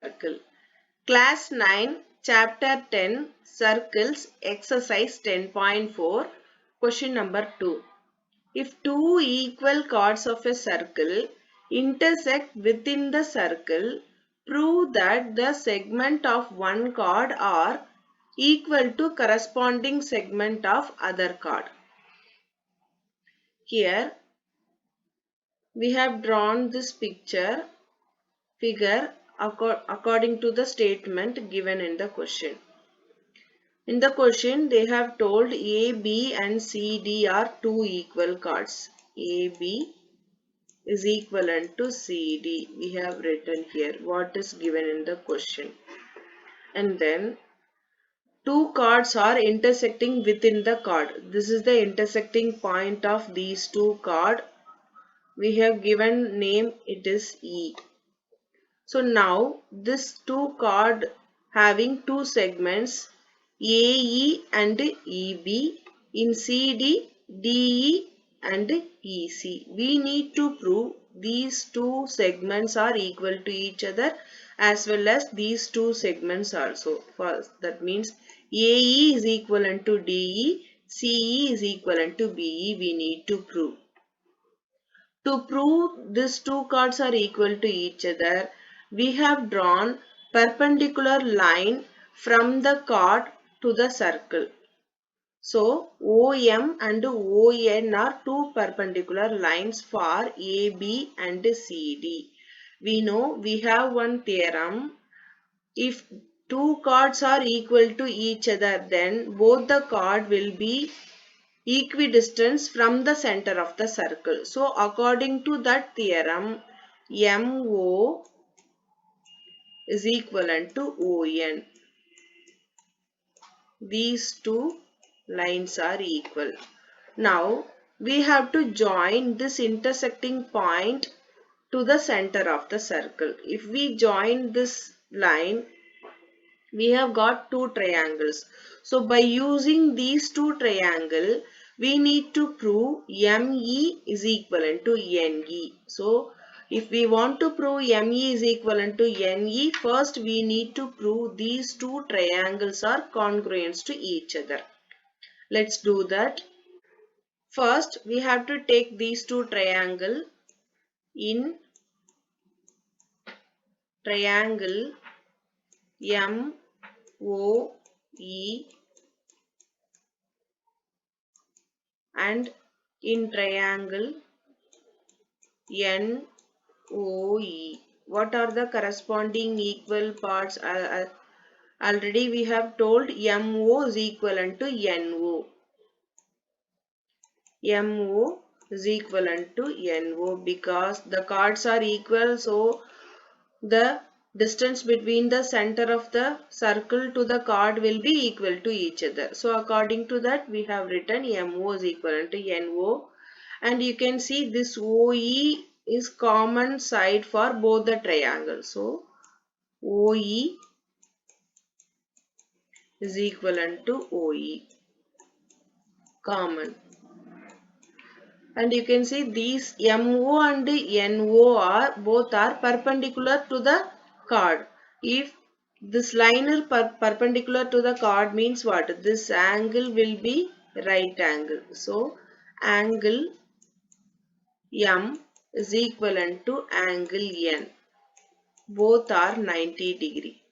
circle. Class 9, Chapter 10, Circles, Exercise 10.4, Question number 2. If two equal chords of a circle intersect within the circle, prove that the segment of one chord are equal to corresponding segment of other chord. Here we have drawn this figure according to the statement given in the question. In the question, they have told A, B and C, D are two equal chords. A, B is equivalent to C, D. We have written here what is given in the question. And then two chords are intersecting within the chord. This is the intersecting point of these two chords. We have given name, it is E. So now this two chord having two segments AE and EB in CD, DE and EC. We need to prove these two segments are equal to each other as well as these two segments also. First, that means AE is equivalent to DE, CE is equivalent to BE. We need to prove. To prove these two chords are equal to each other, we have drawn perpendicular line from the chord to the circle. So, OM and ON are two perpendicular lines for AB and CD. We know we have one theorem. If two chords are equal to each other, then both the chord will be equidistant from the center of the circle. So, according to that theorem, MO is equivalent to ON. These two lines are equal. Now, we have to join this intersecting point to the center of the circle. If we join this line, we have got two triangles. So by using these two triangles, we need to prove ME is equivalent to NE. So if we want to prove ME is equivalent to NE, first we need to prove these two triangles are congruent to each other. Let's do that. First, we have to take these two triangles in triangle MOE and in triangle NOE. What are the corresponding equal parts? Already we have told MO is equivalent to NO. MO is equivalent to NO because the chords are equal, so the distance between the center of the circle to the chord will be equal to each other. So according to that, we have written MO is equivalent to NO, and you can see this OE is common side for both the triangles. So OE is equivalent to OE, common. And you can see these MO and NO are both are perpendicular to the chord. If this line is perpendicular to the chord means what? This angle will be right angle. So angle M is equivalent to angle N. Both are 90 degree.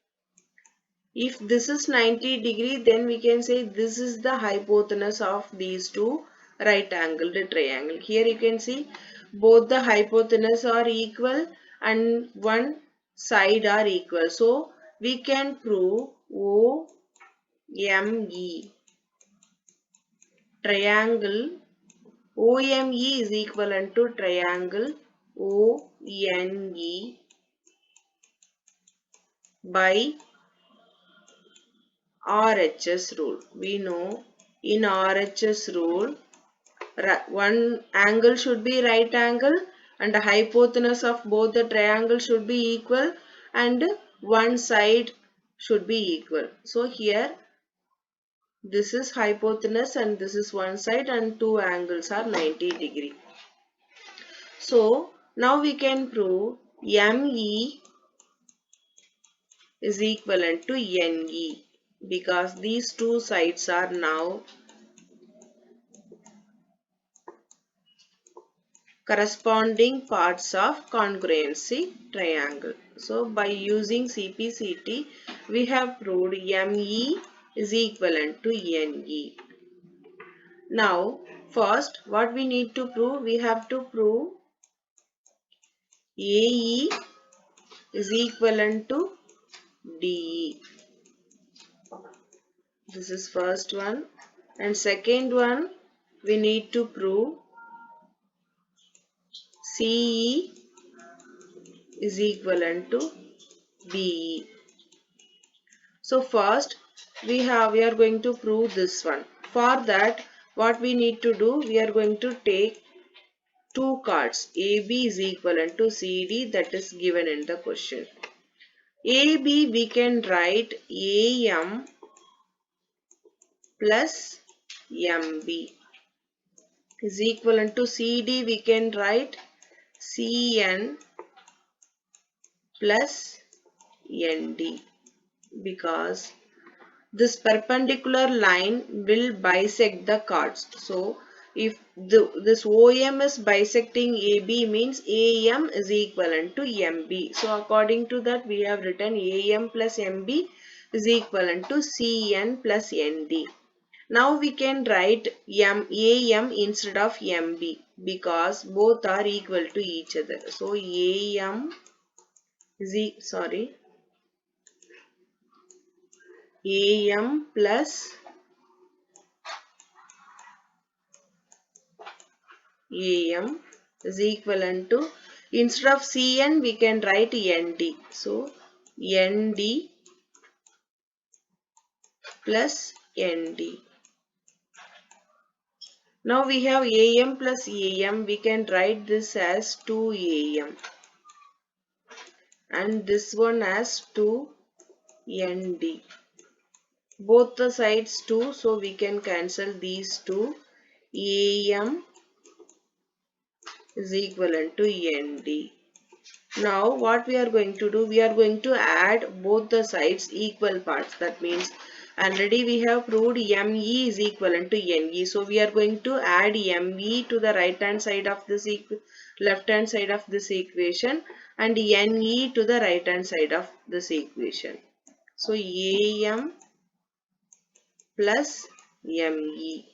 If this is 90 degree, then we can say this is the hypotenuse of these two right angled triangle. Here you can see both the hypotenuse are equal and one side are equal. So we can prove OME triangle OME is equivalent to triangle ONE by RHS rule. We know in RHS rule, one angle should be right angle and the hypotenuse of both the triangle should be equal and one side should be equal. So here this is hypotenuse and this is one side and two angles are 90 degree. So now we can prove ME is equivalent to NE, because these two sides are now corresponding parts of congruency triangle. So by using CPCT, we have proved ME is equivalent to NE. Now first what we need to prove, we have to prove AE is equivalent to DE. This is first one, and second one we need to prove CE is equivalent to DE. So first we are going to prove this one. For that what we need to do, we are going to take two cards. AB is equivalent to CD, that is given in the question. AB we can write AM plus MB is equivalent to CD, we can write CN plus ND, because this perpendicular line will bisect the cards. So if this OM is bisecting AB, means AM is equivalent to MB. So according to that we have written AM plus MB is equivalent to CN plus ND. Now we can write AM instead of MB, because both are equal to each other. So AM AM plus AM is equivalent to, instead of CN we can write ND. So ND plus ND. Now we have AM plus AM, we can write this as 2AM and this one as 2ND. Both the sides 2, so we can cancel these two. AM is equivalent to ND. Now what we are going to do, we are going to add both the sides equal parts. That means already we have proved ME is equivalent to NE. So we are going to add ME to the right hand side of this left hand side of this equation, and NE to the right hand side of this equation. So AM plus ME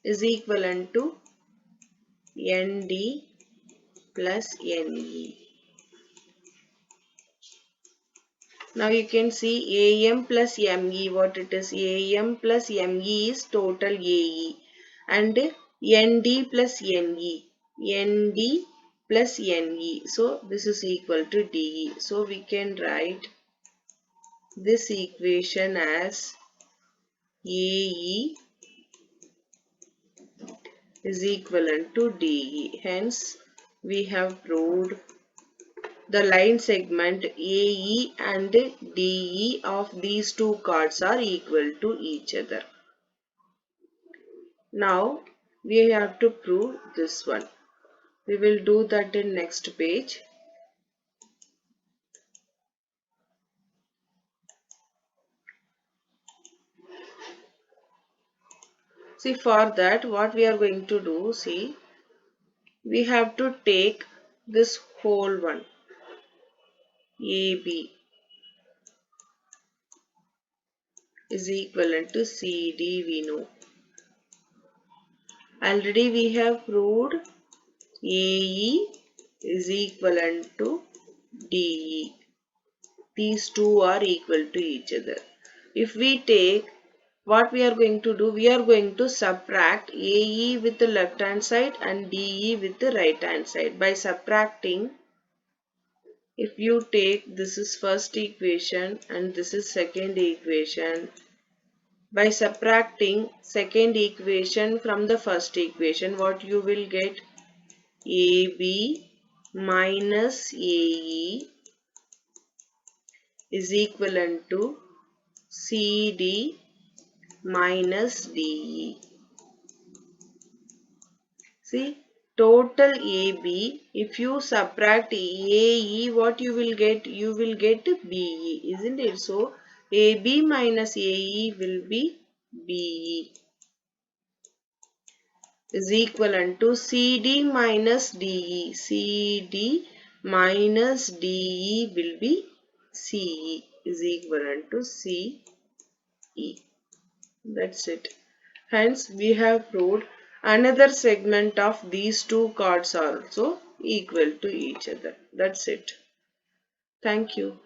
is equivalent to ND plus NE. Now you can see AM plus ME, what it is. AM plus ME is total AE, and ND plus NE. ND plus NE. So this is equal to DE. So we can write this equation as AE is equivalent to DE. Hence we have proved the line segment AE and DE of these two cards are equal to each other. Now we have to prove this one. We will do that in next page. See, for that what we are going to do, see, we have to take this whole one AB is equivalent to CD, we know. Already we have proved AE is equivalent to DE. These two are equal to each other. If we take, what we are going to do, we are going to subtract AE with the left hand side and DE with the right hand side. By subtracting, if you take, this is first equation and this is second equation. By subtracting second equation from the first equation, what you will get? AB minus AE is equivalent to CD minus DE. See, total AB. If you subtract AE, what you will get? You will get BE, isn't it? So AB minus AE will be BE is equivalent to CD minus DE. CD minus DE will be CE is equivalent to CE. That's it. Hence, we have proved another segment of these two chords are also equal to each other. That's it. Thank you.